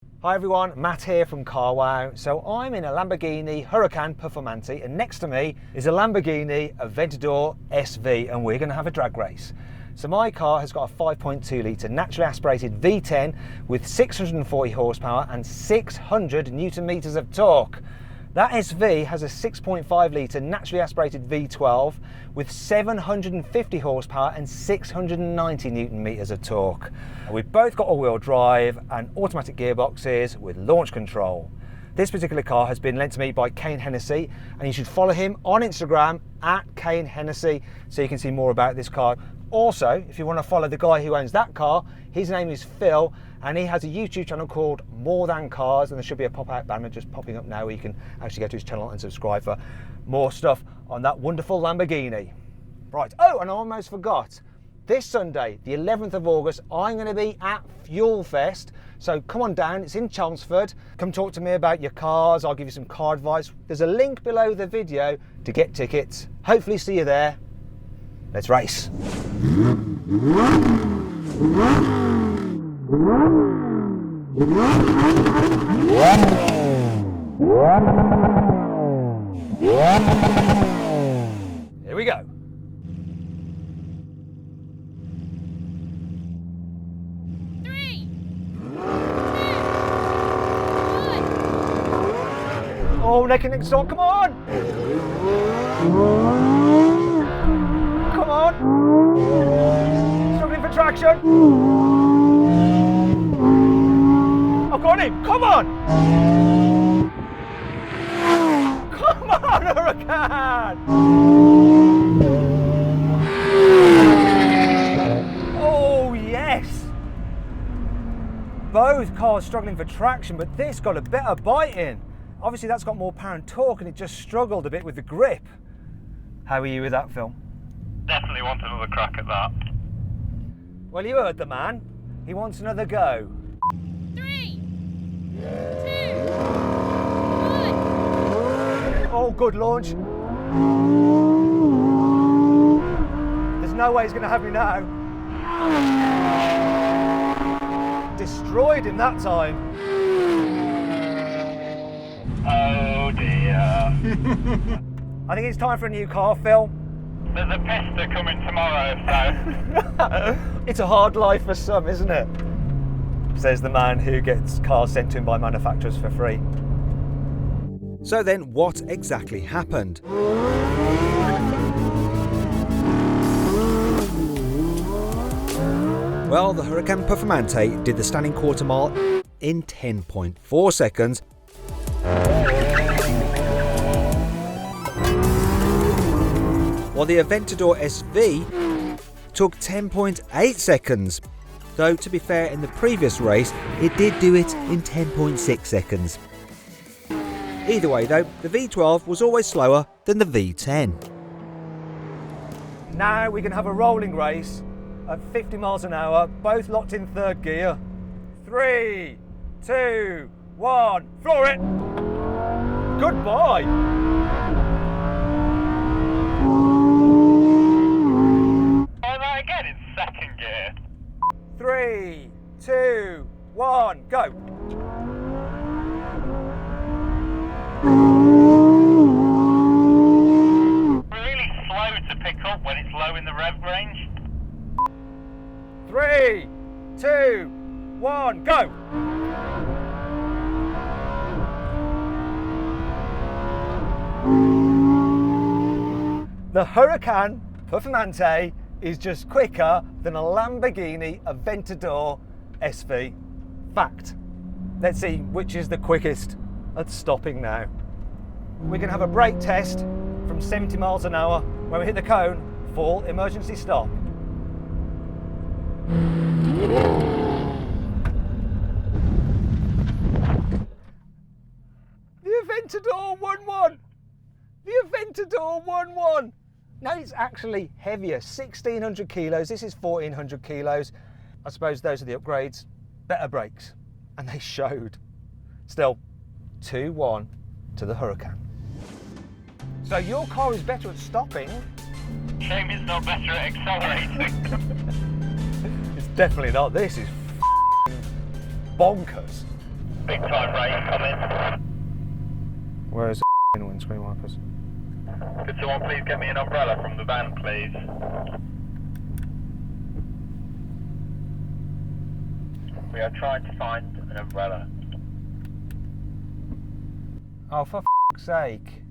Hi everyone, Matt here from Carwow. So I'm in a Lamborghini Huracan Performante and next to me is a Lamborghini Aventador SV and we're going to have a drag race. So my car has got a 5.2 litre naturally aspirated V10 with 640 horsepower and 600 newton meters of torque. That SV has a 6.5 litre naturally aspirated V12 with 750 horsepower and 690 newton meters of torque. And we've both got all-wheel drive and automatic gearboxes with launch control. This particular car has been lent to me by Kane Hennessy and you should follow him on Instagram at Kane Hennessy so you can see more about this car. Also, if you want to follow the guy who owns that car, his name is Phil and he has a YouTube channel called More Than Cars and there should be a pop-out banner just popping up now where you can actually go to his channel and subscribe for more stuff on that wonderful Lamborghini. Right, oh, and I almost forgot. This Sunday, the 11th of August, I'm going to be at Fuel Fest. So come on down, it's in Chelmsford. Come talk to me about your cars, I'll give you some car advice. There's a link below the video to get tickets. Hopefully see you there. Let's race. Here we go. Oh, neck and neck stop, come on! Come on! Struggling for traction! I've got him, come on! Come on, Huracan! Oh, yes! Both cars struggling for traction, but this got a better bite in. Obviously that's got more power and torque and it just struggled a bit with the grip. How are you with that, Phil? Definitely want another crack at that. Well, you heard the man. He wants another go. 3, 2, 1. Oh, good launch. There's no way he's going to have me now. Destroyed him that time. Oh dear. I think it's time for a new car, Phil. There's a pista coming tomorrow, so... It's a hard life for some, isn't it? Says the man who gets cars sent to him by manufacturers for free. So then, what exactly happened? Well, the Huracan Performante did the standing quarter mile in 10.4 seconds. While the Aventador SV took 10.8 seconds. Though to be fair, in the previous race it did do it in 10.6 seconds. Either way though, the V12 was always slower than the V10. Now we can have a rolling race at 50 miles an hour, both locked in third gear. 3, 2, 1, floor it! Goodbye! Try that again in second gear. 3, 2, 1, go! Really slow to pick up when it's low in the rev range. 3, 2, 1, go! The Huracan Performante is just quicker than a Lamborghini Aventador SV. Fact. Let's see which is the quickest at stopping now. We can have a brake test from 70 miles an hour. When we hit the cone, full emergency stop. The Aventador 1-1! The Aventador 1-1! Now it's actually heavier, 1,600 kilos. This is 1,400 kilos. I suppose those are the upgrades. Better brakes. And they showed. Still, 2-1 to the Huracan. So your car is better at stopping. Shame it's not better at accelerating. It's definitely not. This is bonkers. big time rain coming. Where's the windscreen wipers? Could someone please get me an umbrella from the van, please? We are trying to find an umbrella. Oh, for f***'s sake.